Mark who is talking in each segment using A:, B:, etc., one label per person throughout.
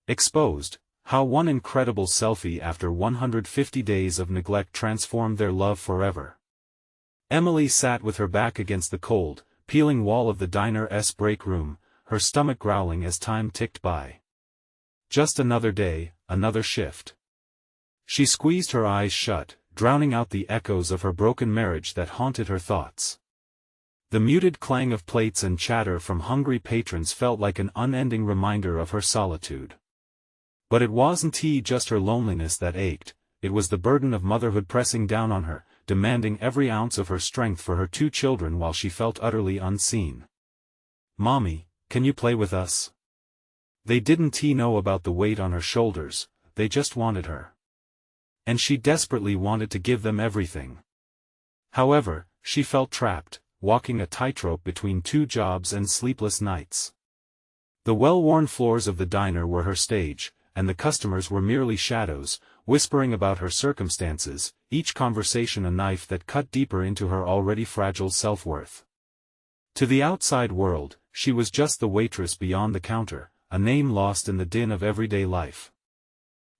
A: Exposed, how one incredible selfie after 150 days of neglect transformed their love forever. Emily sat with her back against the cold, peeling wall of the diner's break room, her stomach growling as time ticked by. Just another day, another shift. She squeezed her eyes shut, drowning out the echoes of her broken marriage that haunted her thoughts. The muted clang of plates and chatter from hungry patrons felt like an unending reminder of her solitude. But it wasn't just her loneliness that ached, it was the burden of motherhood pressing down on her, demanding every ounce of her strength for her 2 children while she felt utterly unseen. "Mommy, can you play with us?" They didn't know about the weight on her shoulders, they just wanted her. And she desperately wanted to give them everything. However, she felt trapped, walking a tightrope between 2 jobs and sleepless nights. The well-worn floors of the diner were her stage, and the customers were merely shadows, whispering about her circumstances, each conversation a knife that cut deeper into her already fragile self-worth. To the outside world, she was just the waitress beyond the counter, a name lost in the din of everyday life.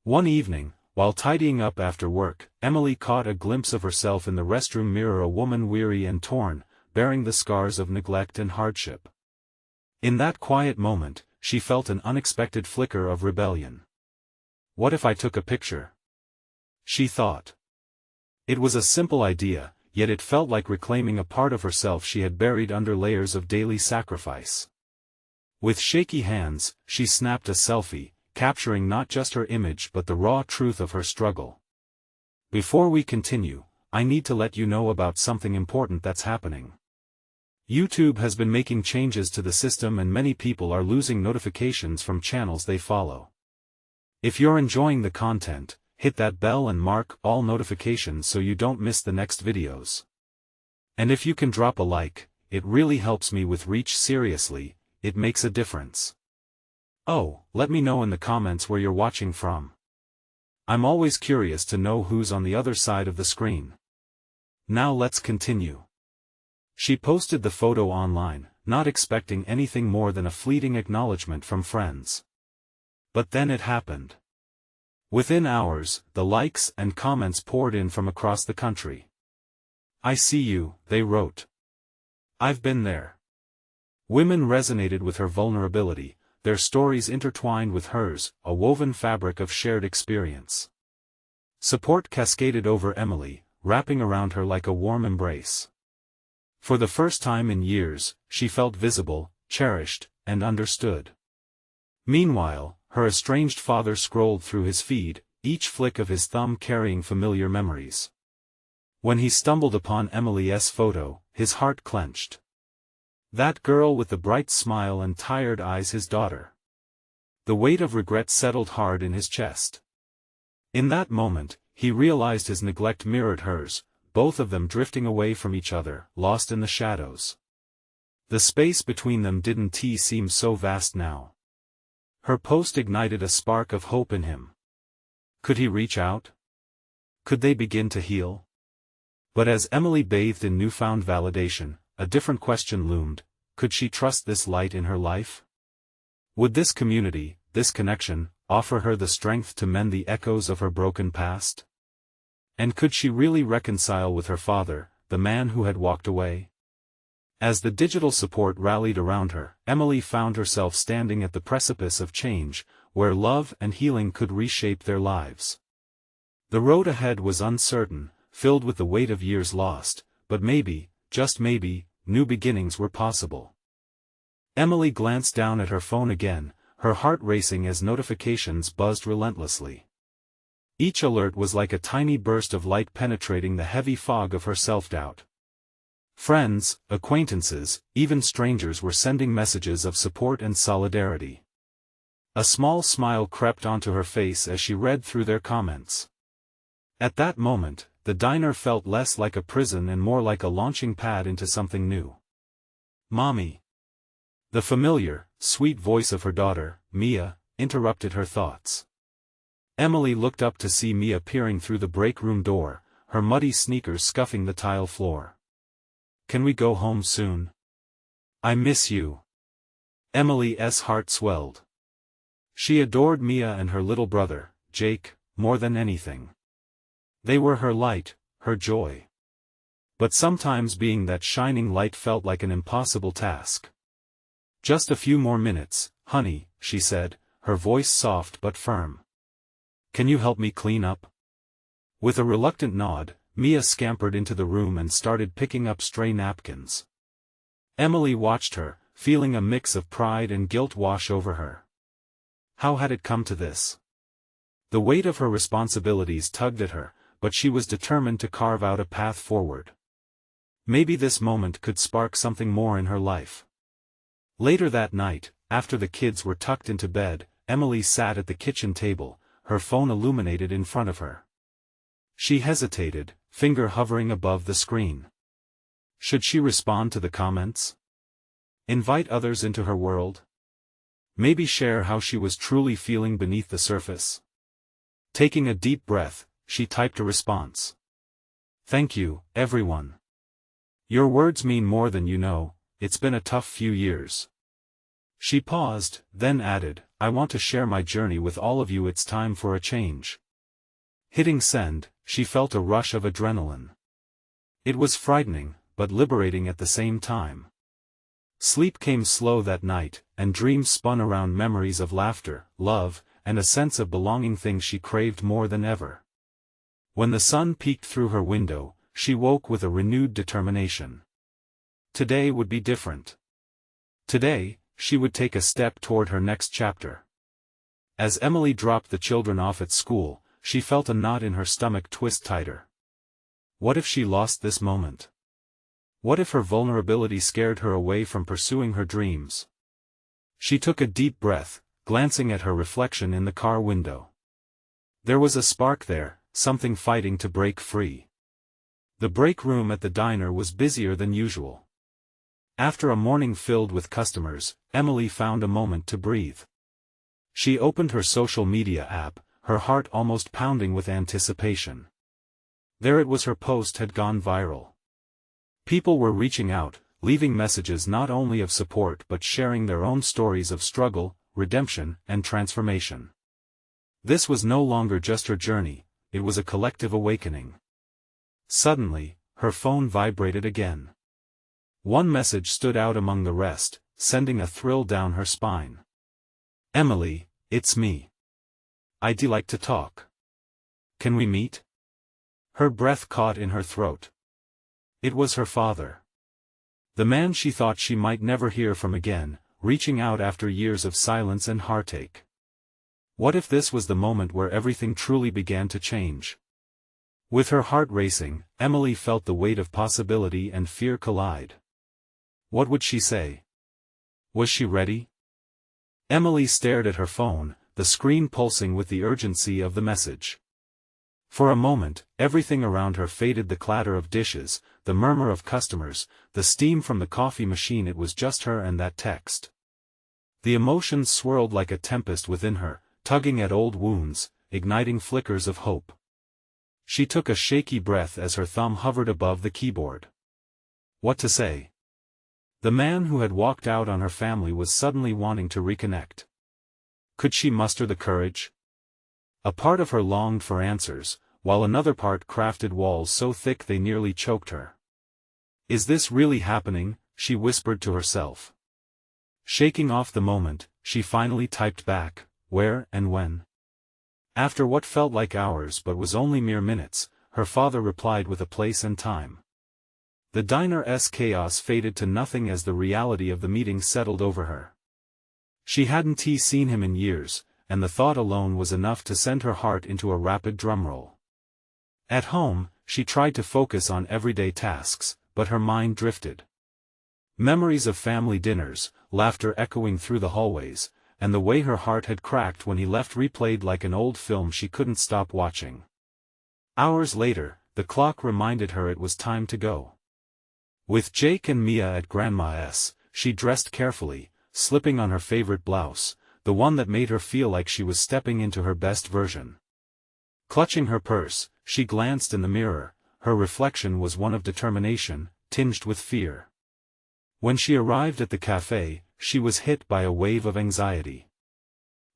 A: One evening, while tidying up after work, Emily caught a glimpse of herself in the restroom mirror, a woman weary and torn, bearing the scars of neglect and hardship. In that quiet moment, she felt an unexpected flicker of rebellion. "What if I took a picture?" she thought. It was a simple idea, yet it felt like reclaiming a part of herself she had buried under layers of daily sacrifice. With shaky hands, she snapped a selfie, capturing not just her image but the raw truth of her struggle. "Before we continue, I need to let you know about something important that's happening. YouTube has been making changes to the system and many people are losing notifications from channels they follow. If you're enjoying the content, hit that bell and mark all notifications so you don't miss the next videos. And if you can drop a like, it really helps me with reach. Seriously, it makes a difference. Oh, let me know in the comments where you're watching from. I'm always curious to know who's on the other side of the screen. Now let's continue." She posted the photo online, not expecting anything more than a fleeting acknowledgement from friends. But then it happened. Within hours, the likes and comments poured in from across the country. "I see you," they wrote. "I've been there." Women resonated with her vulnerability, their stories intertwined with hers, a woven fabric of shared experience. Support cascaded over Emily, wrapping around her like a warm embrace. For the first time in years, she felt visible, cherished, and understood. Meanwhile, her estranged father scrolled through his feed, each flick of his thumb carrying familiar memories. When he stumbled upon Emily's photo, his heart clenched. That girl with the bright smile and tired eyes, his daughter. The weight of regret settled hard in his chest. In that moment, he realized his neglect mirrored hers, both of them drifting away from each other, lost in the shadows. The space between them didn't seem so vast now. Her post ignited a spark of hope in him. Could he reach out? Could they begin to heal? But as Emily bathed in newfound validation, a different question loomed: could she trust this light in her life? Would this community, this connection, offer her the strength to mend the echoes of her broken past? And could she really reconcile with her father, the man who had walked away? As the digital support rallied around her, Emily found herself standing at the precipice of change, where love and healing could reshape their lives. The road ahead was uncertain, filled with the weight of years lost, but maybe, just maybe, new beginnings were possible. Emily glanced down at her phone again, her heart racing as notifications buzzed relentlessly. Each alert was like a tiny burst of light penetrating the heavy fog of her self-doubt. Friends, acquaintances, even strangers were sending messages of support and solidarity. A small smile crept onto her face as she read through their comments. At that moment, the diner felt less like a prison and more like a launching pad into something new. "Mommy." The familiar, sweet voice of her daughter, Mia, interrupted her thoughts. Emily looked up to see Mia peering through the break room door, her muddy sneakers scuffing the tile floor. "Can we go home soon? I miss you." Emily's heart swelled. She adored Mia and her little brother, Jake, more than anything. They were her light, her joy. But sometimes being that shining light felt like an impossible task. "Just a few more minutes, honey," she said, her voice soft but firm. "Can you help me clean up?" With a reluctant nod, Mia scampered into the room and started picking up stray napkins. Emily watched her, feeling a mix of pride and guilt wash over her. How had it come to this? The weight of her responsibilities tugged at her, but she was determined to carve out a path forward. Maybe this moment could spark something more in her life. Later that night, after the kids were tucked into bed, Emily sat at the kitchen table, her phone illuminated in front of her. She hesitated, finger hovering above the screen. Should she respond to the comments? Invite others into her world? Maybe share how she was truly feeling beneath the surface? Taking a deep breath, she typed a response. "Thank you, everyone. Your words mean more than you know, it's been a tough few years." She paused, then added, "I want to share my journey with all of you, it's time for a change." Hitting send, she felt a rush of adrenaline. It was frightening, but liberating at the same time. Sleep came slow that night, and dreams spun around memories of laughter, love, and a sense of belonging, things she craved more than ever. When the sun peeked through her window, she woke with a renewed determination. Today would be different. Today, she would take a step toward her next chapter. As Emily dropped the children off at school, she felt a knot in her stomach twist tighter. What if she lost this moment? What if her vulnerability scared her away from pursuing her dreams? She took a deep breath, glancing at her reflection in the car window. There was a spark there, something fighting to break free. The break room at the diner was busier than usual. After a morning filled with customers, Emily found a moment to breathe. She opened her social media app, her heart almost pounding with anticipation. There it was, her post had gone viral. People were reaching out, leaving messages not only of support but sharing their own stories of struggle, redemption, and transformation. This was no longer just her journey, it was a collective awakening. Suddenly, her phone vibrated again. One message stood out among the rest, sending a thrill down her spine. "Emily, it's me. I'd like to talk. Can we meet?" Her breath caught in her throat. It was her father. The man she thought she might never hear from again, reaching out after years of silence and heartache. What if this was the moment where everything truly began to change? With her heart racing, Emily felt the weight of possibility and fear collide. What would she say? Was she ready? Emily stared at her phone, the screen pulsing with the urgency of the message. For a moment, everything around her faded, the clatter of dishes, the murmur of customers, the steam from the coffee machine. It was just her and that text. The emotions swirled like a tempest within her, tugging at old wounds, igniting flickers of hope. She took a shaky breath as her thumb hovered above the keyboard. What to say? The man who had walked out on her family was suddenly wanting to reconnect. Could she muster the courage? A part of her longed for answers, while another part crafted walls so thick they nearly choked her. Is this really happening? She whispered to herself. Shaking off the moment, she finally typed back, "Where and when?" After what felt like hours but was only mere minutes, her father replied with a place and time. The diner's chaos faded to nothing as the reality of the meeting settled over her. She hadn't seen him in years, and the thought alone was enough to send her heart into a rapid drumroll. At home, she tried to focus on everyday tasks, but her mind drifted. Memories of family dinners, laughter echoing through the hallways, and the way her heart had cracked when he left replayed like an old film she couldn't stop watching. Hours later, the clock reminded her it was time to go. With Jake and Mia at Grandma's, she dressed carefully, slipping on her favorite blouse, the one that made her feel like she was stepping into her best version. Clutching her purse, she glanced in the mirror. Her reflection was one of determination, tinged with fear. When she arrived at the cafe, she was hit by a wave of anxiety.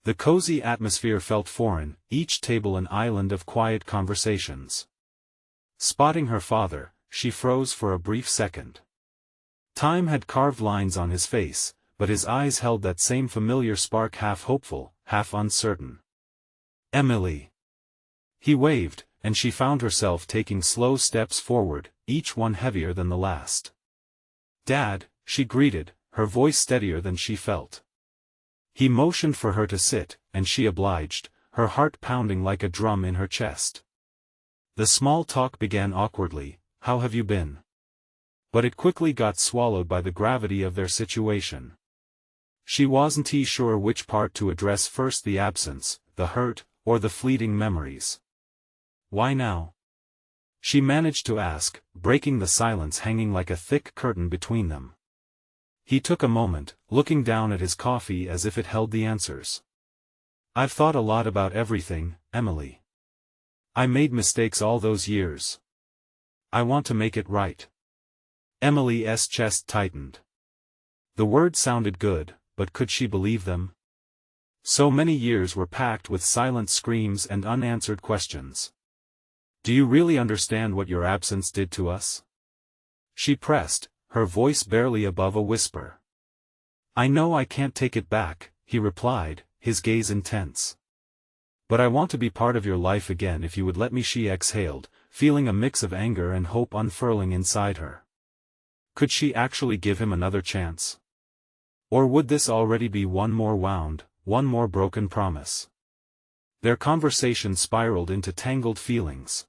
A: The cozy atmosphere felt foreign, each table an island of quiet conversations. Spotting her father, she froze for a brief second. Time had carved lines on his face, but his eyes held that same familiar spark, half hopeful, half uncertain. "Emily." He waved, and she found herself taking slow steps forward, each one heavier than the last. "Dad," she greeted, her voice steadier than she felt. He motioned for her to sit, and she obliged, her heart pounding like a drum in her chest. The small talk began awkwardly, "How have you been?" But it quickly got swallowed by the gravity of their situation. She wasn't sure which part to address first, the absence, the hurt, or the fleeting memories. "Why now?" she managed to ask, breaking the silence hanging like a thick curtain between them. He took a moment, looking down at his coffee as if it held the answers. "I've thought a lot about everything, Emily. I made mistakes all those years. I want to make it right." Emily's chest tightened. The words sounded good, but could she believe them? So many years were packed with silent screams and unanswered questions. "Do you really understand what your absence did to us?" she pressed, her voice barely above a whisper. "I know I can't take it back," he replied, his gaze intense. "But I want to be part of your life again if you would let me," she exhaled, feeling a mix of anger and hope unfurling inside her. Could she actually give him another chance? Or would this already be one more wound, one more broken promise? Their conversation spiraled into tangled feelings.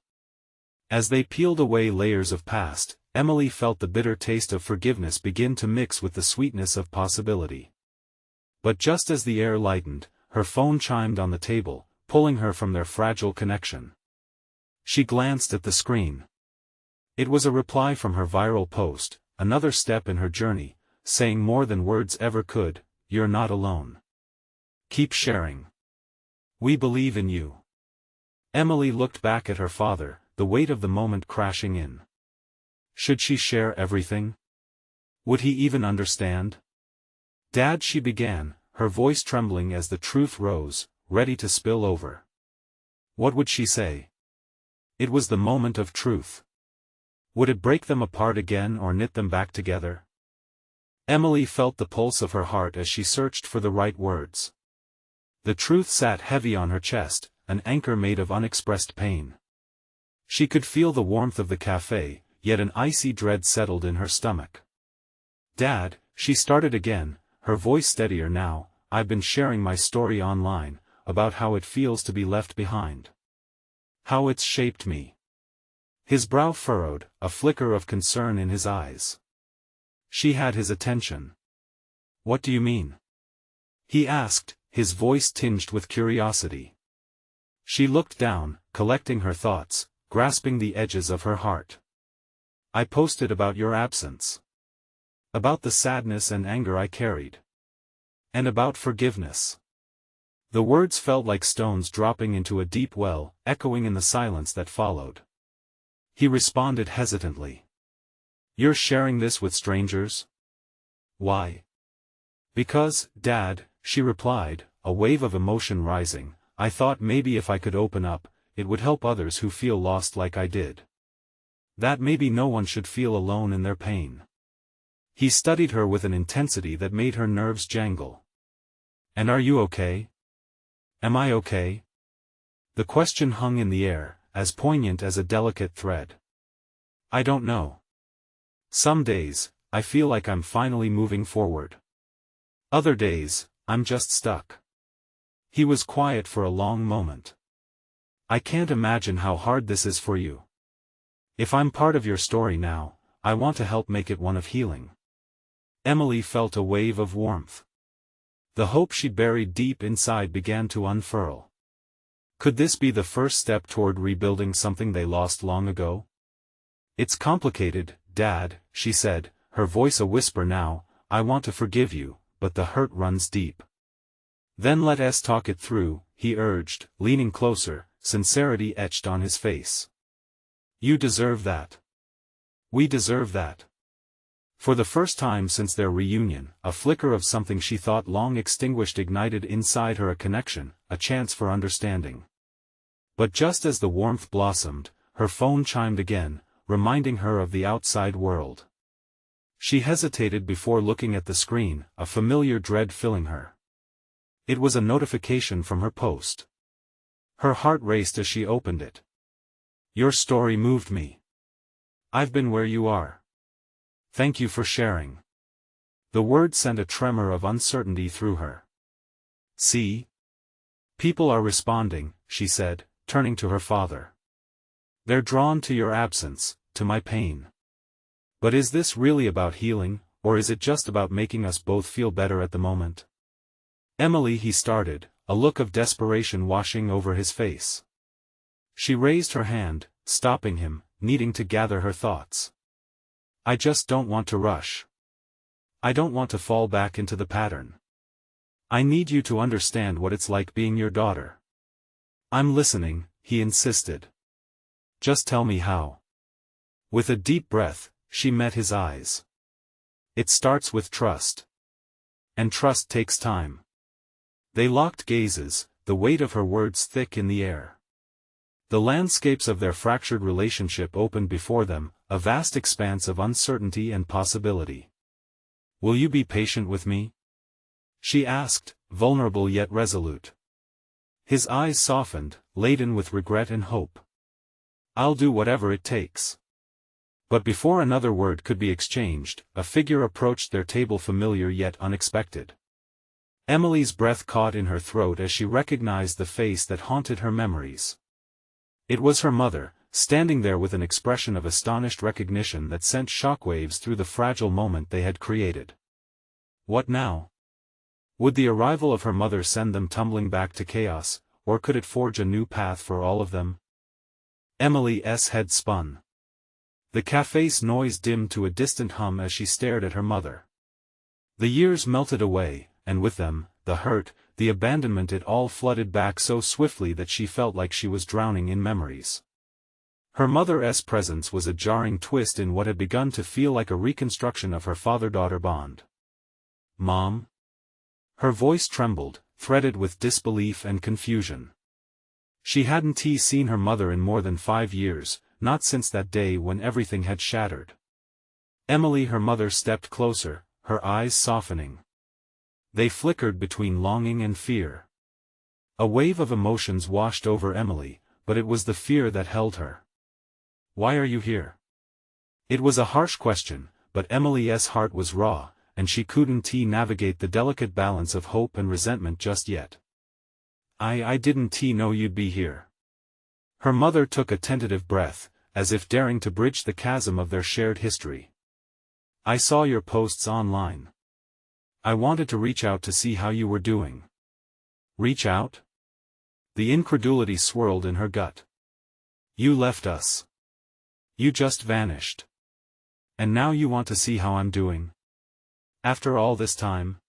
A: As they peeled away layers of past, Emily felt the bitter taste of forgiveness begin to mix with the sweetness of possibility. But just as the air lightened, her phone chimed on the table, pulling her from their fragile connection. She glanced at the screen. It was a reply from her viral post, another step in her journey, saying more than words ever could, "You're not alone. Keep sharing. We believe in you." Emily looked back at her father, the weight of the moment crashing in. Should she share everything? Would he even understand? "Dad," she began, her voice trembling as the truth rose, ready to spill over. What would she say? It was the moment of truth. Would it break them apart again or knit them back together? Emily felt the pulse of her heart as she searched for the right words. The truth sat heavy on her chest, an anchor made of unexpressed pain. She could feel the warmth of the cafe, yet an icy dread settled in her stomach. "Dad," she started again, her voice steadier now, "I've been sharing my story online, about how it feels to be left behind. How it's shaped me." His brow furrowed, a flicker of concern in his eyes. She had his attention. "What do you mean?" he asked, his voice tinged with curiosity. She looked down, collecting her thoughts, grasping the edges of her heart. "I posted about your absence. About the sadness and anger I carried. And about forgiveness." The words felt like stones dropping into a deep well, echoing in the silence that followed. He responded hesitantly. "You're sharing this with strangers?" "Why?" "Because, Dad," she replied, a wave of emotion rising, "I thought maybe if I could open up, it would help others who feel lost like I did. That maybe no one should feel alone in their pain." He studied her with an intensity that made her nerves jangle. "And are you okay? Am I okay?" The question hung in the air, as poignant as a delicate thread. "I don't know. Some days, I feel like I'm finally moving forward. Other days, I'm just stuck." He was quiet for a long moment. "I can't imagine how hard this is for you. If I'm part of your story now, I want to help make it one of healing." Emily felt a wave of warmth. The hope she buried deep inside began to unfurl. Could this be the first step toward rebuilding something they lost long ago? "It's complicated, Dad," she said, her voice a whisper now, "I want to forgive you, but the hurt runs deep." "Then let us talk it through," he urged, leaning closer, sincerity etched on his face. "You deserve that. We deserve that. For the first time since their reunion, a flicker of something she thought long extinguished ignited inside her, a connection, a chance for understanding. But just as the warmth blossomed, her phone chimed again, reminding her of the outside world. She hesitated before looking at the screen, a familiar dread filling her. It was a notification from her post. Her heart raced as she opened it. "Your story moved me. I've been where you are. Thank you for sharing." The word sent a tremor of uncertainty through her. "See? People are responding," she said, turning to her father. "They're drawn to your absence, to my pain. But is this really about healing, or is it just about making us both feel better at the moment?" "Emily," he started, a look of desperation washing over his face. She raised her hand, stopping him, needing to gather her thoughts. "I just don't want to rush. I don't want to fall back into the pattern. I need you to understand what it's like being your daughter." "I'm listening," he insisted. "Just tell me how." With a deep breath, she met his eyes. "It starts with trust. And trust takes time." They locked gazes, the weight of her words thick in the air. The landscapes of their fractured relationship opened before them, a vast expanse of uncertainty and possibility. "Will you be patient with me?" she asked, vulnerable yet resolute. His eyes softened, laden with regret and hope. "I'll do whatever it takes." But before another word could be exchanged, a figure approached their table, familiar yet unexpected. Emily's breath caught in her throat as she recognized the face that haunted her memories. It was her mother, standing there with an expression of astonished recognition that sent shockwaves through the fragile moment they had created. What now? Would the arrival of her mother send them tumbling back to chaos, or could it forge a new path for all of them? Emily's head spun. The cafe's noise dimmed to a distant hum as she stared at her mother. The years melted away, and with them, the hurt, the abandonment, it all flooded back so swiftly that she felt like she was drowning in memories. Her mother's presence was a jarring twist in what had begun to feel like a reconstruction of her father-daughter bond. "Mom?" Her voice trembled, threaded with disbelief and confusion. She hadn't seen her mother in more than 5 years, not since that day when everything had shattered. Emily, her mother, stepped closer, her eyes softening. They flickered between longing and fear. A wave of emotions washed over Emily, but it was the fear that held her. "Why are you here?" It was a harsh question, but Emily's heart was raw, and she couldn't navigate the delicate balance of hope and resentment just yet. I didn't know you'd be here." Her mother took a tentative breath, as if daring to bridge the chasm of their shared history. "I saw your posts online. I wanted to reach out to see how you were doing." "Reach out?" The incredulity swirled in her gut. "You left us. You just vanished. And now you want to see how I'm doing? After all this time?"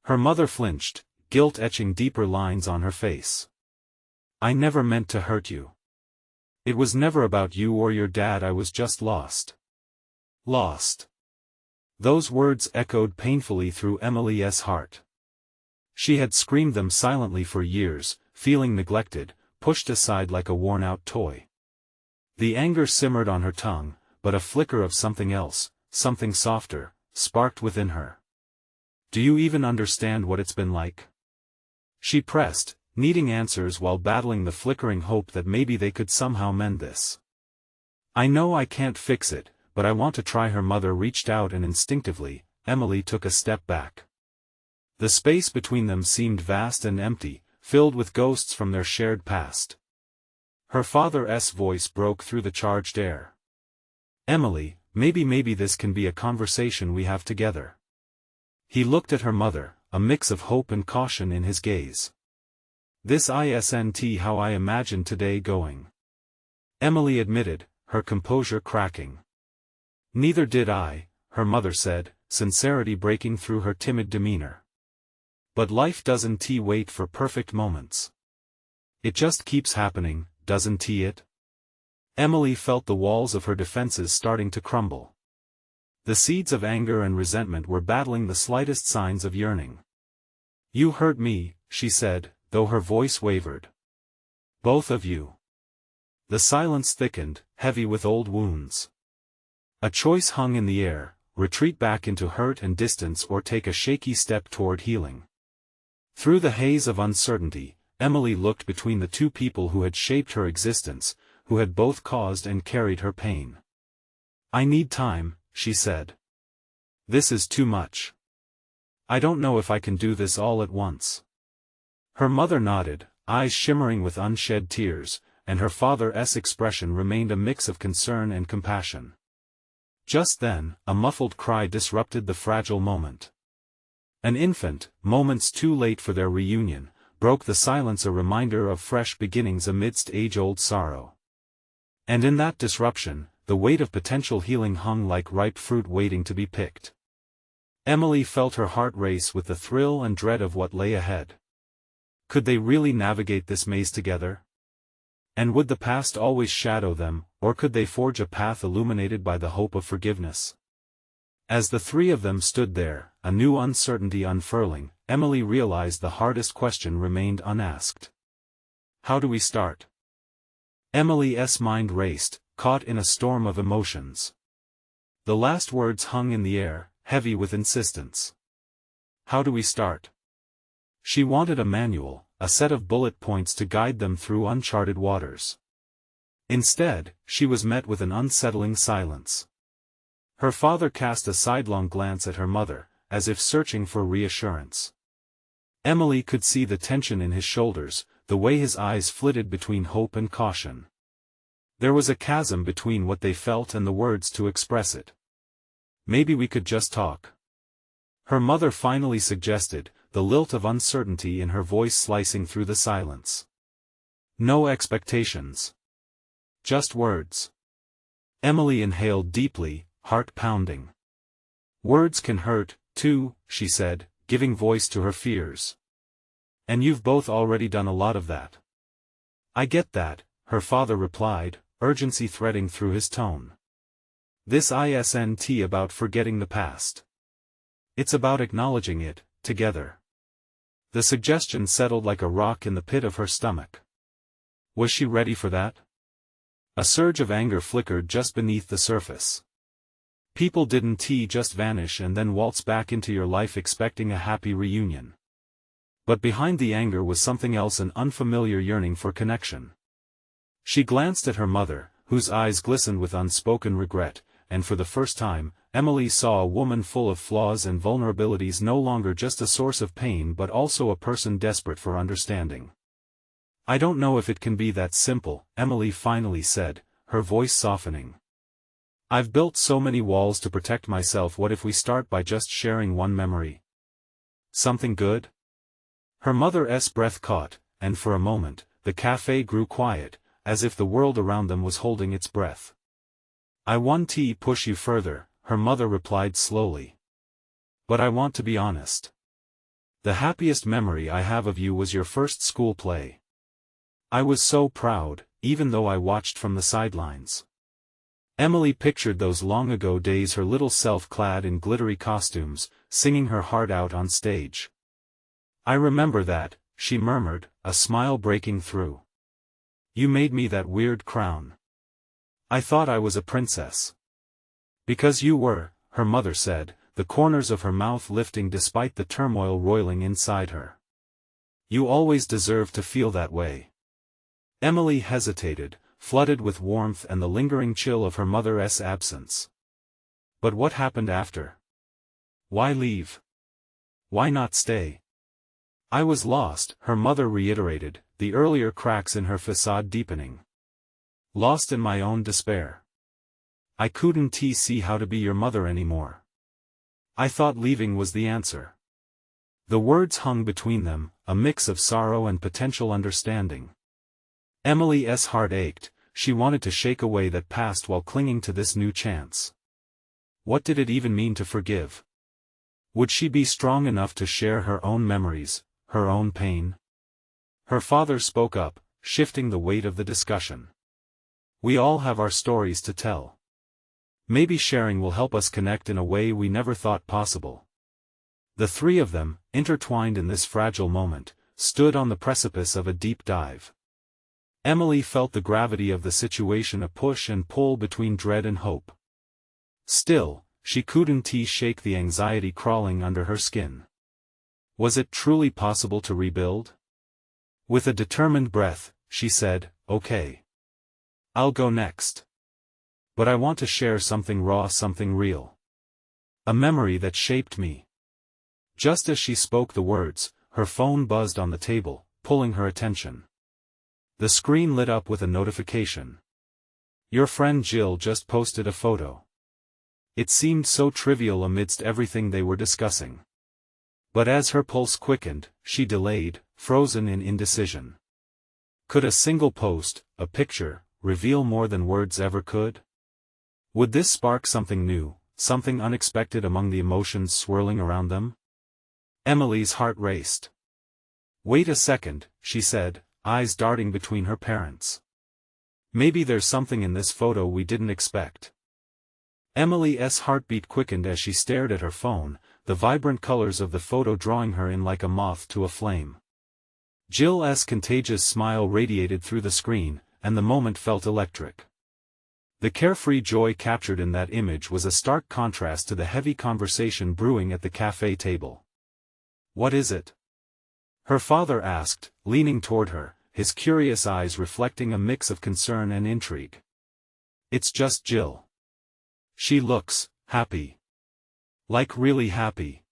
A: Her mother flinched, guilt etching deeper lines on her face. "I never meant to hurt you. It was never about you or your dad. I was just lost." Lost. Those words echoed painfully through Emily's heart. She had screamed them silently for years, feeling neglected, pushed aside like a worn-out toy. The anger simmered on her tongue, but a flicker of something else, something softer, sparked within her. "Do you even understand what it's been like?" She pressed, needing answers while battling the flickering hope that maybe they could somehow mend this. "I know I can't fix it, but I want to try." Her mother reached out, and instinctively, Emily took a step back. The space between them seemed vast and empty, filled with ghosts from their shared past. Her father's voice broke through the charged air. "Emily, maybe this can be a conversation we have together." He looked at her mother, a mix of hope and caution in his gaze. "This isn't how I imagined today going," Emily admitted, her composure cracking. "Neither did I," her mother said, sincerity breaking through her timid demeanor. "But life doesn't wait for perfect moments. It just keeps happening, doesn't it?" Emily felt the walls of her defenses starting to crumble. The seeds of anger and resentment were battling the slightest signs of yearning. "You hurt me," she said, though her voice wavered. "Both of you." The silence thickened, heavy with old wounds. A choice hung in the air: retreat back into hurt and distance or take a shaky step toward healing. Through the haze of uncertainty, Emily looked between the two people who had shaped her existence, who had both caused and carried her pain. "I need time," she said. "This is too much. I don't know if I can do this all at once." Her mother nodded, eyes shimmering with unshed tears, and her father's expression remained a mix of concern and compassion. Just then, a muffled cry disrupted the fragile moment. An infant, moments too late for their reunion, broke the silence, a reminder of fresh beginnings amidst age-old sorrow. And in that disruption, the weight of potential healing hung like ripe fruit waiting to be picked. Emily felt her heart race with the thrill and dread of what lay ahead. Could they really navigate this maze together? And would the past always shadow them, or could they forge a path illuminated by the hope of forgiveness? As the three of them stood there, a new uncertainty unfurling, Emily realized the hardest question remained unasked. How do we start? Emily's mind raced, caught in a storm of emotions. The last words hung in the air, heavy with insistence. How do we start? She wanted a manual, a set of bullet points to guide them through uncharted waters. Instead, she was met with an unsettling silence. Her father cast a sidelong glance at her mother, as if searching for reassurance. Emily could see the tension in his shoulders, the way his eyes flitted between hope and caution. There was a chasm between what they felt and the words to express it. "Maybe we could just talk," her mother finally suggested, the lilt of uncertainty in her voice slicing through the silence. "No expectations. Just words." Emily inhaled deeply, heart pounding. "Words can hurt, too," she said, giving voice to her fears. "And you've both already done a lot of that." "I get that," her father replied, urgency threading through his tone. "This isn't about forgetting the past. It's about acknowledging it, together." The suggestion settled like a rock in the pit of her stomach. Was she ready for that? A surge of anger flickered just beneath the surface. People didn't just vanish and then waltz back into your life expecting a happy reunion. But behind the anger was something else, an unfamiliar yearning for connection. She glanced at her mother, whose eyes glistened with unspoken regret, and for the first time, Emily saw a woman full of flaws and vulnerabilities, no longer just a source of pain but also a person desperate for understanding. "I don't know if it can be that simple," Emily finally said, her voice softening. "I've built so many walls to protect myself. What if we start by just sharing one memory? Something good?" Her mother's breath caught, and for a moment, the cafe grew quiet, as if the world around them was holding its breath. "I want to push you further," her mother replied slowly. "But I want to be honest. The happiest memory I have of you was your first school play. I was so proud, even though I watched from the sidelines." Emily pictured those long ago days, her little self clad in glittery costumes, singing her heart out on stage. "I remember that," she murmured, a smile breaking through. "You made me that weird crown. I thought I was a princess." "Because you were," her mother said, the corners of her mouth lifting despite the turmoil roiling inside her. "You always deserved to feel that way." Emily hesitated, flooded with warmth and the lingering chill of her mother's absence. "But what happened after? Why leave? Why not stay?" "I was lost," her mother reiterated, the earlier cracks in her facade deepening. "Lost in my own despair. I couldn't see how to be your mother anymore. I thought leaving was the answer." The words hung between them, a mix of sorrow and potential understanding. Emily's heart ached, she wanted to shake away that past while clinging to this new chance. What did it even mean to forgive? Would she be strong enough to share her own memories, her own pain? Her father spoke up, shifting the weight of the discussion. "We all have our stories to tell. Maybe sharing will help us connect in a way we never thought possible. The three of them, intertwined in this fragile moment, stood on the precipice of a deep dive. Emily felt the gravity of the situation, a push and pull between dread and hope. Still, she couldn't shake the anxiety crawling under her skin. Was it truly possible to rebuild? With a determined breath, she said, "Okay. I'll go next. But I want to share something raw, something real. A memory that shaped me." Just as she spoke the words, her phone buzzed on the table, pulling her attention. The screen lit up with a notification. Your friend Jill just posted a photo. It seemed so trivial amidst everything they were discussing. But as her pulse quickened, she delayed, frozen in indecision. Could a single post, a picture, reveal more than words ever could? Would this spark something new, something unexpected among the emotions swirling around them? Emily's heart raced. "Wait a second," she said, eyes darting between her parents. "Maybe there's something in this photo we didn't expect." Emily's heartbeat quickened as she stared at her phone, the vibrant colors of the photo drawing her in like a moth to a flame. Jill's contagious smile radiated through the screen, and the moment felt electric. The carefree joy captured in that image was a stark contrast to the heavy conversation brewing at the cafe table. "What is it?" her father asked, leaning toward her, his curious eyes reflecting a mix of concern and intrigue. "It's just Jill. She looks happy. Like really happy."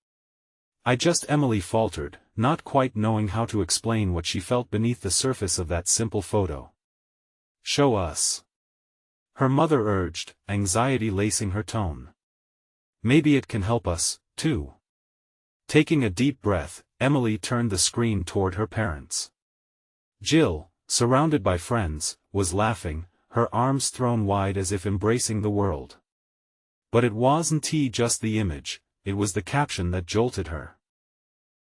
A: Emily faltered, not quite knowing how to explain what she felt beneath the surface of that simple photo. "Show us," her mother urged, anxiety lacing her tone. "Maybe it can help us, too." Taking a deep breath, Emily turned the screen toward her parents. Jill, surrounded by friends, was laughing, her arms thrown wide as if embracing the world. But it wasn't just the image, it was the caption that jolted her.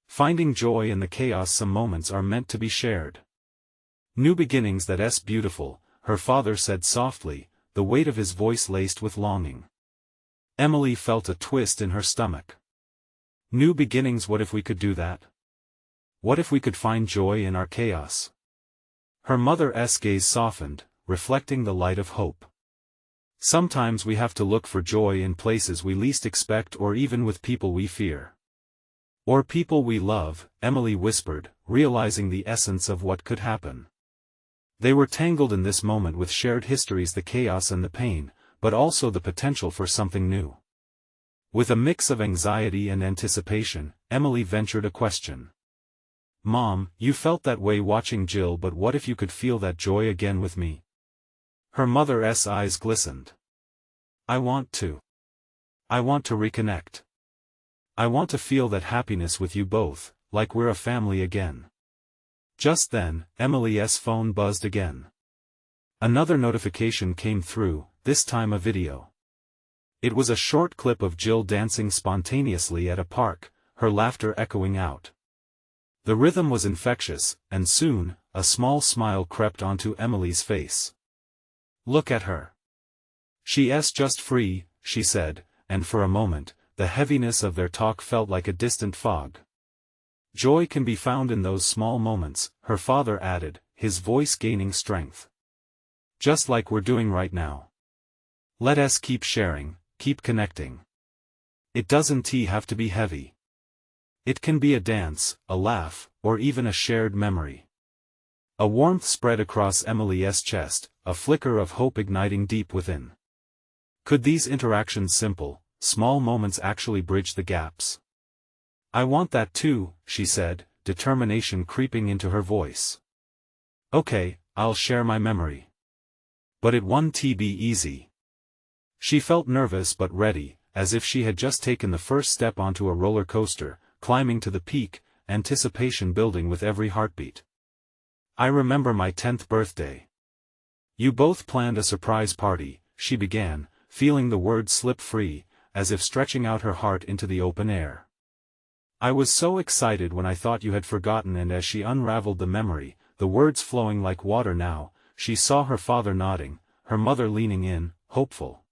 A: "Finding joy in the chaos, some moments are meant to be shared. New beginnings, that's beautiful," her father said softly, the weight of his voice laced with longing. Emily felt a twist in her stomach. New beginnings, what if we could do that? What if we could find joy in our chaos? Her mother's gaze softened, reflecting the light of hope. "Sometimes we have to look for joy in places we least expect, or even with people we fear. Or people we love," Emily whispered, realizing the essence of what could happen. They were tangled in this moment with shared histories, the chaos and the pain, but also the potential for something new. With a mix of anxiety and anticipation, Emily ventured a question. "Mom, you felt that way watching Jill, but what if you could feel that joy again with me?" Her mother's eyes glistened. I want to reconnect. I want to feel that happiness with you both, like we're a family again." Just then, Emily's phone buzzed again. Another notification came through, this time a video. It was a short clip of Jill dancing spontaneously at a park, her laughter echoing out. The rhythm was infectious, and soon, a small smile crept onto Emily's face. "Look at her. She's just free," she said, and for a moment, the heaviness of their talk felt like a distant fog. "Joy can be found in those small moments," her father added, his voice gaining strength. "Just like we're doing right now. Let us keep sharing, keep connecting. It doesn't have to be heavy. It can be a dance, a laugh, or even a shared memory." A warmth spread across Emily's chest, a flicker of hope igniting deep within. Could these interactions, simple, small moments, actually bridge the gaps? "I want that too," she said, determination creeping into her voice. "Okay, I'll share my memory. But it won't be easy." She felt nervous but ready, as if she had just taken the first step onto a roller coaster, climbing to the peak, anticipation building with every heartbeat. "I remember my 10th birthday. You both planned a surprise party," she began, feeling the words slip free, as if stretching out her heart into the open air. "I was so excited when I thought you had forgotten," and as she unraveled the memory, the words flowing like water now, she saw her father nodding, her mother leaning in, hopeful.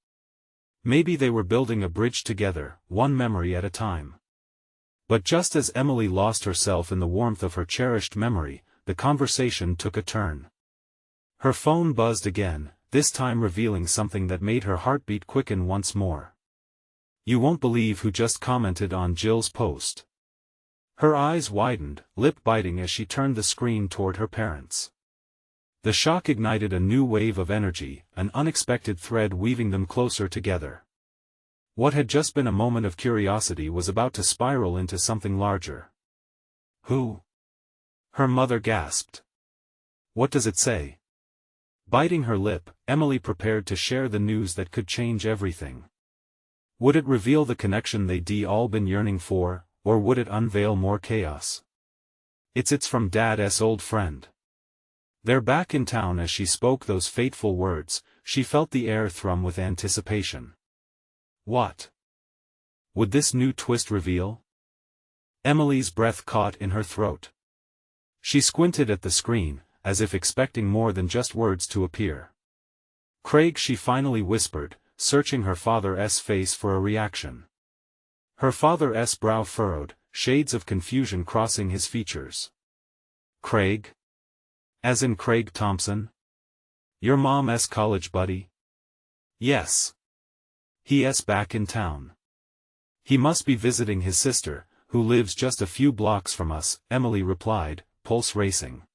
A: Maybe they were building a bridge together, one memory at a time. But just as Emily lost herself in the warmth of her cherished memory, the conversation took a turn. Her phone buzzed again, this time revealing something that made her heartbeat quicken once more. "You won't believe who just commented on Jill's post." Her eyes widened, lip biting as she turned the screen toward her parents. The shock ignited a new wave of energy, an unexpected thread weaving them closer together. What had just been a moment of curiosity was about to spiral into something larger. "Who?" her mother gasped. "What does it say?" Biting her lip, Emily prepared to share the news that could change everything. Would it reveal the connection they'd all been yearning for, or would it unveil more chaos? It's from Dad's old friend. They're back in town." As she spoke those fateful words, she felt the air thrum with anticipation. What would this new twist reveal? Emily's breath caught in her throat. She squinted at the screen, as if expecting more than just words to appear. "Craig," she finally whispered, searching her father's face for a reaction. Her father's brow furrowed, shades of confusion crossing his features. "Craig? As in Craig Thompson? Your mom's college buddy?" "Yes. He's back in town. He must be visiting his sister, who lives just a few blocks from us," Emily replied, pulse racing.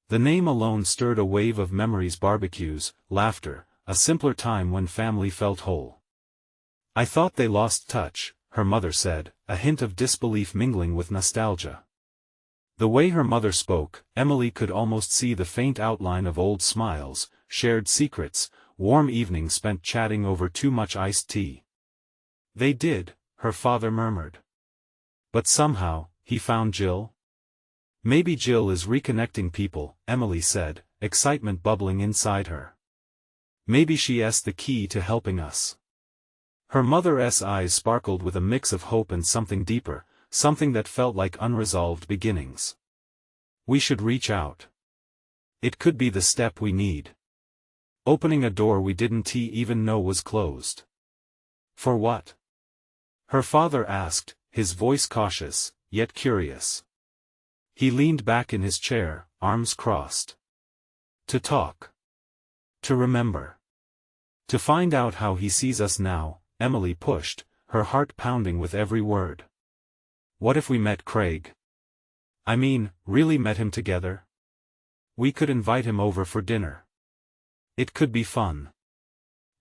A: The name alone stirred a wave of memories: barbecues, laughter, a simpler time when family felt whole. "I thought they lost touch," her mother said, a hint of disbelief mingling with nostalgia. The way her mother spoke, Emily could almost see the faint outline of old smiles, shared secrets, warm evenings spent chatting over too much iced tea. "They did," her father murmured. "But somehow, he found Jill." "Maybe Jill is reconnecting people," Emily said, excitement bubbling inside her. "Maybe she's the key to helping us." Her mother's eyes sparkled with a mix of hope and something deeper, something that felt like unresolved beginnings. "We should reach out. It could be the step we need. Opening a door we didn't even know was closed." "For what?" her father asked, his voice cautious, yet curious. He leaned back in his chair, arms crossed. "To talk. To remember. To find out how he sees us now," Emily pushed, her heart pounding with every word. "What if we met Craig? I mean, really met him together? We could invite him over for dinner. It could be fun.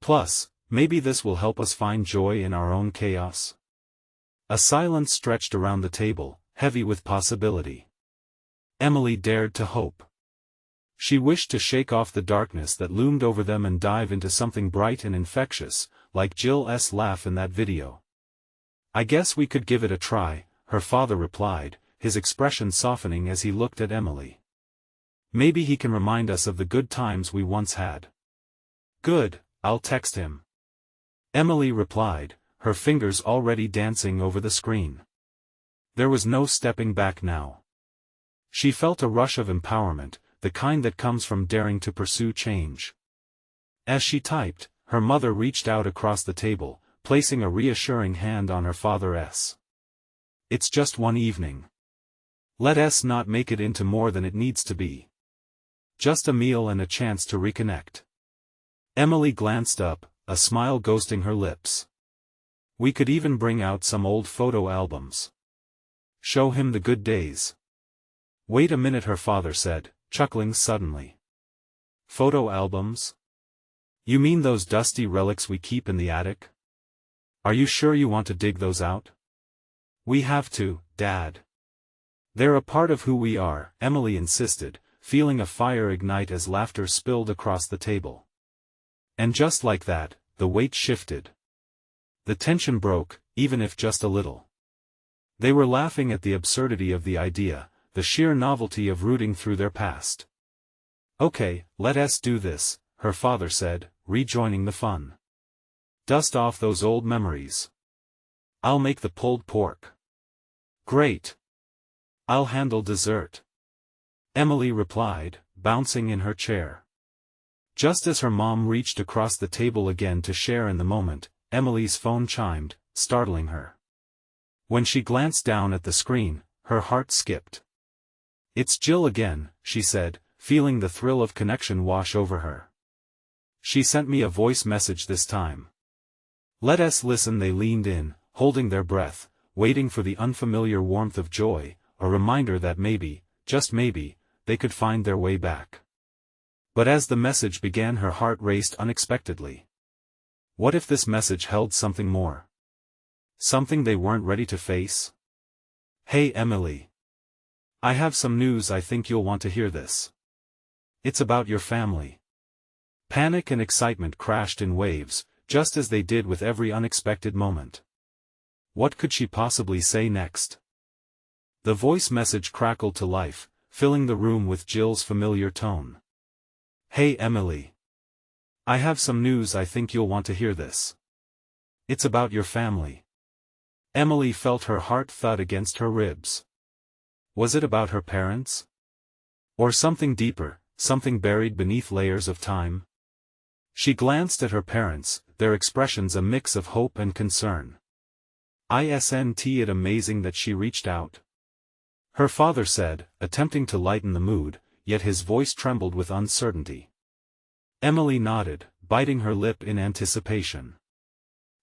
A: Plus, maybe this will help us find joy in our own chaos." A silence stretched around the table, heavy with possibility. Emily dared to hope. She wished to shake off the darkness that loomed over them and dive into something bright and infectious, like Jill's laugh in that video. "I guess we could give it a try," her father replied, his expression softening as he looked at Emily. "Maybe he can remind us of the good times we once had." "Good, I'll text him," Emily replied, her fingers already dancing over the screen. There was no stepping back now. She felt a rush of empowerment, the kind that comes from daring to pursue change. As she typed, her mother reached out across the table, placing a reassuring hand on her father's. "It's just one evening. Let us not make it into more than it needs to be. Just a meal and a chance to reconnect." Emily glanced up, a smile ghosting her lips. "We could even bring out some old photo albums. Show him the good days." "Wait a minute," her father said, chuckling suddenly. "Photo albums? You mean those dusty relics we keep in the attic? Are you sure you want to dig those out?" "We have to, Dad. They're a part of who we are," Emily insisted, feeling a fire ignite as laughter spilled across the table. And just like that, the weight shifted. The tension broke, even if just a little. They were laughing at the absurdity of the idea, the sheer novelty of rooting through their past. "Okay, let us do this," her father said, rejoining the fun. "Dust off those old memories. I'll make the pulled pork." "Great. I'll handle dessert," Emily replied, bouncing in her chair. Just as her mom reached across the table again to share in the moment, Emily's phone chimed, startling her. When she glanced down at the screen, her heart skipped. "It's Jill again," she said, feeling the thrill of connection wash over her. "She sent me a voice message this time." "Let us listen." They leaned in, holding their breath, waiting for the unfamiliar warmth of joy, a reminder that maybe, just maybe, they could find their way back. But as the message began, her heart raced unexpectedly. What if this message held something more? Something they weren't ready to face? "Hey Emily. I have some news. I think you'll want to hear this. It's about your family." Panic and excitement crashed in waves, just as they did with every unexpected moment. What could she possibly say next? The voice message crackled to life, filling the room with Jill's familiar tone. "Hey Emily. I have some news. I think you'll want to hear this. It's about your family." Emily felt her heart thud against her ribs. Was it about her parents? Or something deeper, something buried beneath layers of time? She glanced at her parents, their expressions a mix of hope and concern. Isn't it amazing that she reached out? Her father said, attempting to lighten the mood, yet his voice trembled with uncertainty. Emily nodded, biting her lip in anticipation.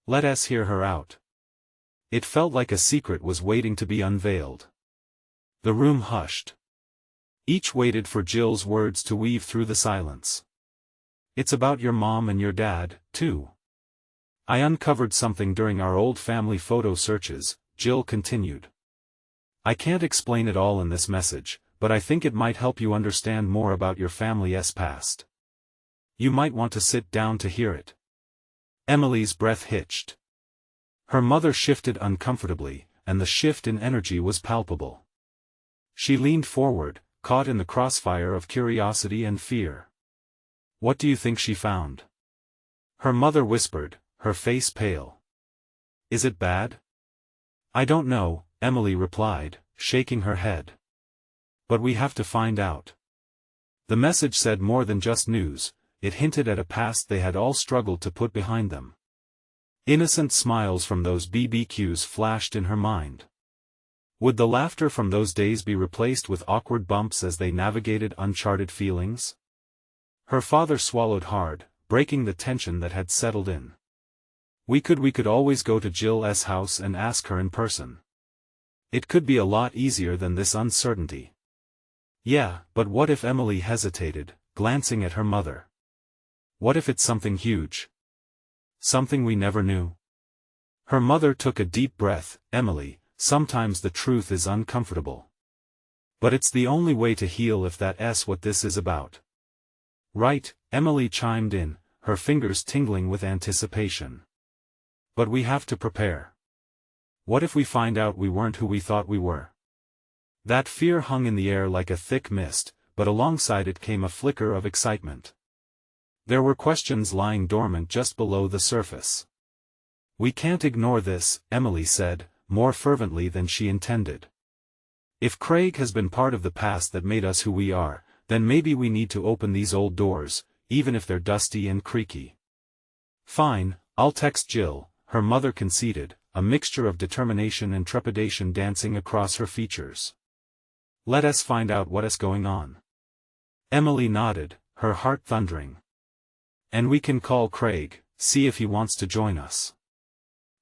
A: Let us hear her out. It felt like a secret was waiting to be unveiled. The room hushed. Each waited for Jill's words to weave through the silence. "It's about your mom and your dad, too. I uncovered something during our old family photo searches," Jill continued. "I can't explain it all in this message, but I think it might help you understand more about your family's past. You might want to sit down to hear it." Emily's breath hitched. Her mother shifted uncomfortably, and the shift in energy was palpable. She leaned forward, caught in the crossfire of curiosity and fear. "What do you think she found?" Her mother whispered, her face pale. "Is it bad?" "I don't know," Emily replied, shaking her head. "But we have to find out." The message said more than just news, it hinted at a past they had all struggled to put behind them. Innocent smiles from those BBQs flashed in her mind. Would the laughter from those days be replaced with awkward bumps as they navigated uncharted feelings? Her father swallowed hard, breaking the tension that had settled in. We could always go to Jill's house and ask her in person. It could be a lot easier than this uncertainty." "Yeah, but what if?" Emily hesitated, glancing at her mother. "What if it's something huge? Something we never knew?" Her mother took a deep breath. "Emily, sometimes the truth is uncomfortable. But it's the only way to heal if that's what this is about." "Right," Emily chimed in, her fingers tingling with anticipation. "But we have to prepare. What if we find out we weren't who we thought we were?" That fear hung in the air like a thick mist, but alongside it came a flicker of excitement. There were questions lying dormant just below the surface. "We can't ignore this," Emily said, more fervently than she intended. "If Craig has been part of the past that made us who we are, then maybe we need to open these old doors, even if they're dusty and creaky." "Fine, I'll text Jill," her mother conceded, a mixture of determination and trepidation dancing across her features. "Let us find out what's going on." Emily nodded, her heart thundering. "And we can call Craig, see if he wants to join us.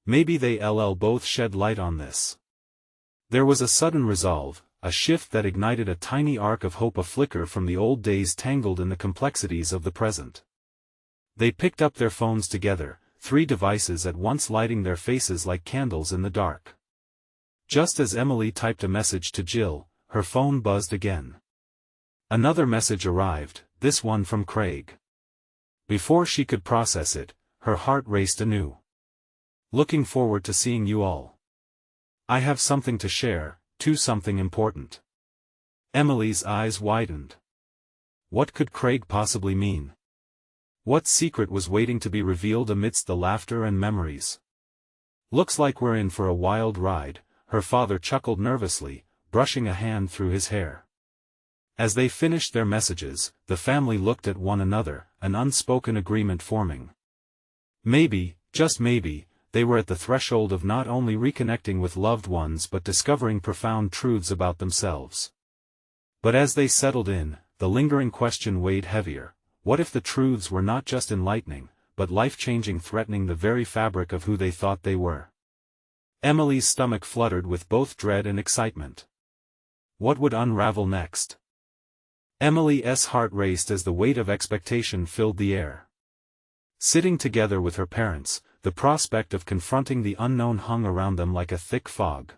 A: Maybe they'll both shed light on this." There was a sudden resolve, a shift that ignited a tiny arc of hope, a flicker from the old days tangled in the complexities of the present. They picked up their phones together, 3 devices at once lighting their faces like candles in the dark. Just as Emily typed a message to Jill, her phone buzzed again. Another message arrived, this one from Craig. Before she could process it, her heart raced anew. "Looking forward to seeing you all. I have something to share, too, something important." Emily's eyes widened. What could Craig possibly mean? What secret was waiting to be revealed amidst the laughter and memories? "Looks like we're in for a wild ride," her father chuckled nervously, brushing a hand through his hair. As they finished their messages, the family looked at one another, an unspoken agreement forming. "Maybe," Just maybe, they were at the threshold of not only reconnecting with loved ones but discovering profound truths about themselves. But as they settled in, the lingering question weighed heavier: what if the truths were not just enlightening, but life-changing, threatening the very fabric of who they thought they were? Emily's stomach fluttered with both dread and excitement. What would unravel next? Emily's heart raced as the weight of expectation filled the air. Sitting together with her parents, the prospect of confronting the unknown hung around them like a thick fog.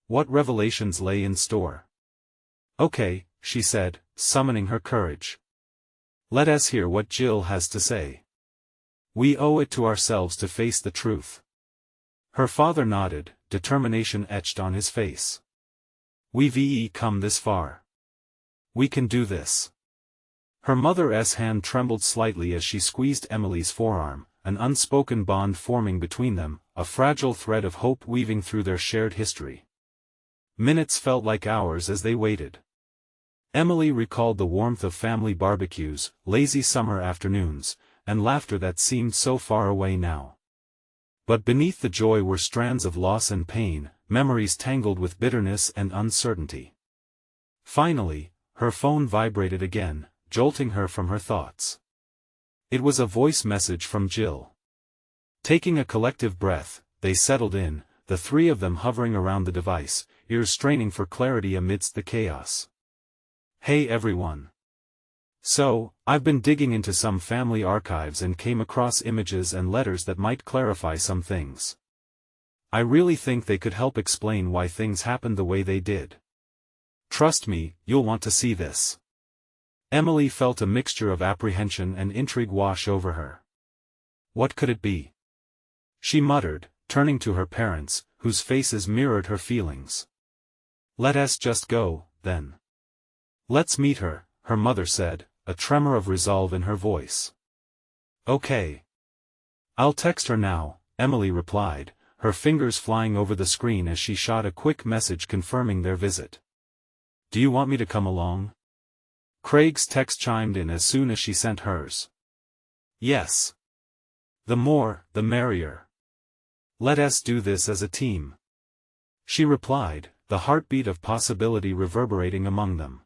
A: What revelations lay in store? "Okay," she said, summoning her courage. "Let us hear what Jill has to say. We owe it to ourselves to face the truth." Her father nodded, determination etched on his face. "We've come this far. We can do this." Her mother's hand trembled slightly as she squeezed Emily's forearm, an unspoken bond forming between them, a fragile thread of hope weaving through their shared history. Minutes felt like hours as they waited. Emily recalled the warmth of family barbecues, lazy summer afternoons, and laughter that seemed so far away now. But beneath the joy were strands of loss and pain, memories tangled with bitterness and uncertainty. Finally, her phone vibrated again, jolting her from her thoughts. It was a voice message from Jill. Taking a collective breath, they settled in, the three of them hovering around the device, ears straining for clarity amidst the chaos. "Hey everyone. So, I've been digging into some family archives and came across images and letters that might clarify some things. I really think they could help explain why things happened the way they did. Trust me, you'll want to see this." Emily felt a mixture of apprehension and intrigue wash over her. What could it be? She muttered, turning to her parents, whose faces mirrored her feelings. "Let us just go, then. Let's meet her," her mother said, a tremor of resolve in her voice. "Okay. I'll text her now," Emily replied, her fingers flying over the screen as she shot a quick message confirming their visit. "Do you want me to come along?" Craig's text chimed in as soon as she sent hers. "Yes. The more, the merrier. Let us do this as a team," she replied, the heartbeat of possibility reverberating among them.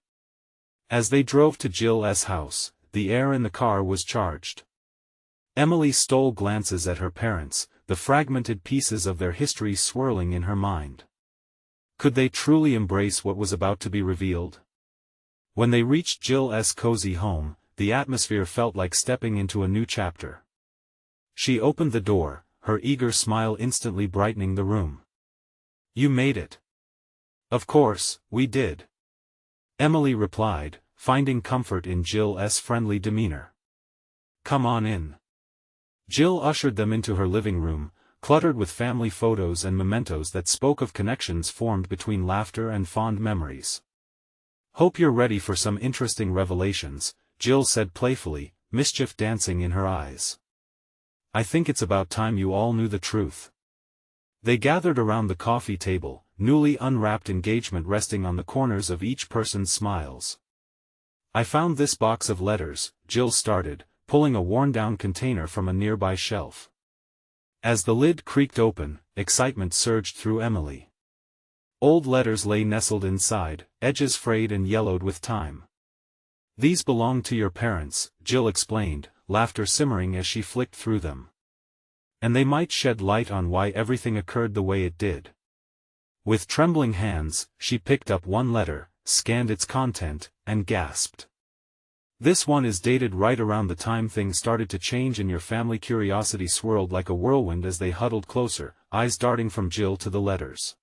A: As they drove to Jill's house, the air in the car was charged. Emily stole glances at her parents, the fragmented pieces of their history swirling in her mind. Could they truly embrace what was about to be revealed? When they reached Jill's cozy home, the atmosphere felt like stepping into a new chapter. She opened the door, her eager smile instantly brightening the room. "You made it." "Of course, we did," Emily replied, finding comfort in Jill's friendly demeanor. "Come on in." Jill ushered them into her living room, cluttered with family photos and mementos that spoke of connections formed between laughter and fond memories. "Hope you're ready for some interesting revelations," Jill said playfully, mischief dancing in her eyes. "I think it's about time you all knew the truth." They gathered around the coffee table, newly unwrapped engagement resting on the corners of each person's smiles. "I found this box of letters," Jill started, pulling a worn-down container from a nearby shelf. As the lid creaked open, excitement surged through Emily. Old letters lay nestled inside, edges frayed and yellowed with time. "These belong to your parents," Jill explained, laughter simmering as she flicked through them. "And they might shed light on why everything occurred the way it did." With trembling hands, she picked up one letter, scanned its content, and gasped. "This one is dated right around the time things started to change in your family." Curiosity swirled like a whirlwind as they huddled closer, eyes darting from Jill to the letters.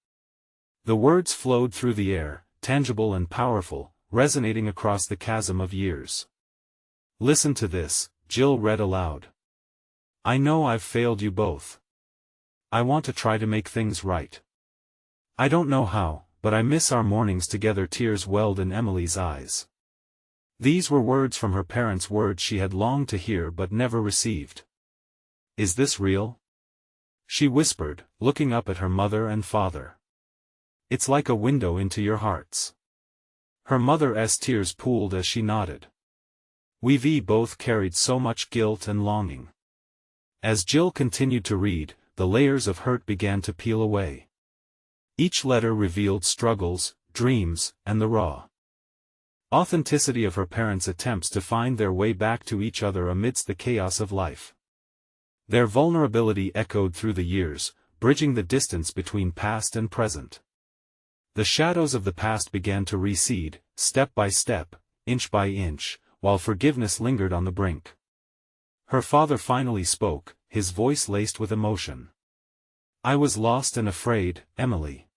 A: The words flowed through the air, tangible and powerful, resonating across the chasm of years. "Listen to this," Jill read aloud. "I know I've failed you both. I want to try to make things right. I don't know how, but I miss our mornings together." Tears welled in Emily's eyes. These were words from her parents, words she had longed to hear but never received. "Is this real?" she whispered, looking up at her mother and father. "It's like a window into your hearts." Her mother's tears pooled as she nodded. "We've both carried so much guilt and longing. As Jill continued to read, the layers of hurt began to peel away. Each letter revealed struggles, dreams, and the raw authenticity of her parents' attempts to find their way back to each other amidst the chaos of life. Their vulnerability echoed through the years, bridging the distance between past and present. The shadows of the past began to recede, step by step, inch by inch, while forgiveness lingered on the brink. Her father finally spoke, his voice laced with emotion. "I was lost and afraid, Emily.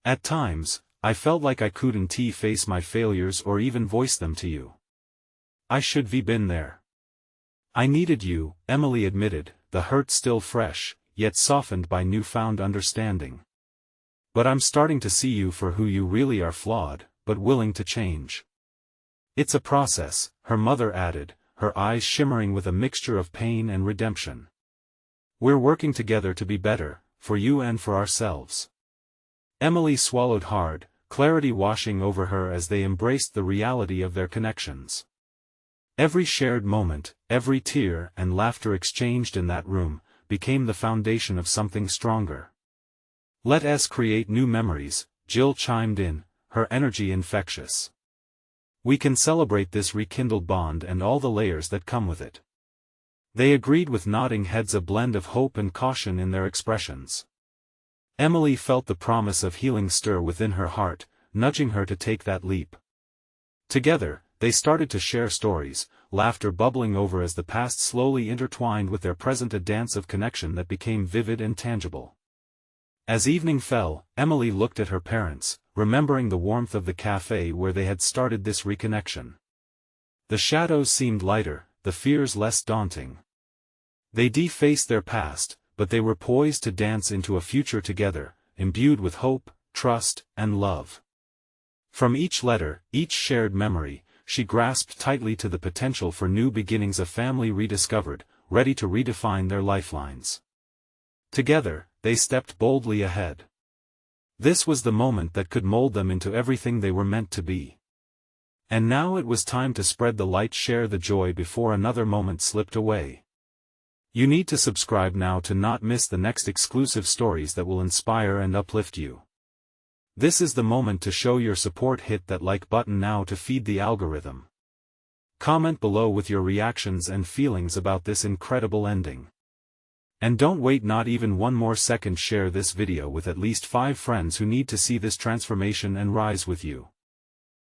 A: At times, I felt like I couldn't face my failures or even voice them to you. I should have been there. I needed you," Emily admitted, the hurt still fresh, yet softened by newfound understanding. "But I'm starting to see you for who you really are, flawed, but willing to change." "It's a process," her mother added, her eyes shimmering with a mixture of pain and redemption. "We're working together to be better, for you and for ourselves." Emily swallowed hard, clarity washing over her as they embraced the reality of their connections. Every shared moment, every tear and laughter exchanged in that room, became the foundation of something stronger. "Let us create new memories," Jill chimed in, her energy infectious. "We can celebrate this rekindled bond and all the layers that come with it." They agreed with nodding heads, a blend of hope and caution in their expressions. Emily felt the promise of healing stir within her heart, nudging her to take that leap. Together, they started to share stories, laughter bubbling over as the past slowly intertwined with their present, a dance of connection that became vivid and tangible. As evening fell, Emily looked at her parents, remembering the warmth of the cafe where they had started this reconnection. The shadows seemed lighter, the fears less daunting. They defaced their past, but they were poised to dance into a future together, imbued with hope, trust, and love. From each letter, each shared memory, she grasped tightly to the potential for new beginnings, a family rediscovered, ready to redefine their lifelines. Together, they stepped boldly ahead. This was the moment that could mold them into everything they were meant to be. And now it was time to spread the light, share the joy before another moment slipped away. You need to subscribe now to not miss the next exclusive stories that will inspire and uplift you. This is the moment to show your support. Hit that like button now to feed the algorithm. Comment below with your reactions and feelings about this incredible ending. And don't wait not even one more second. Share this video with at least 5 friends who need to see this transformation and rise with you.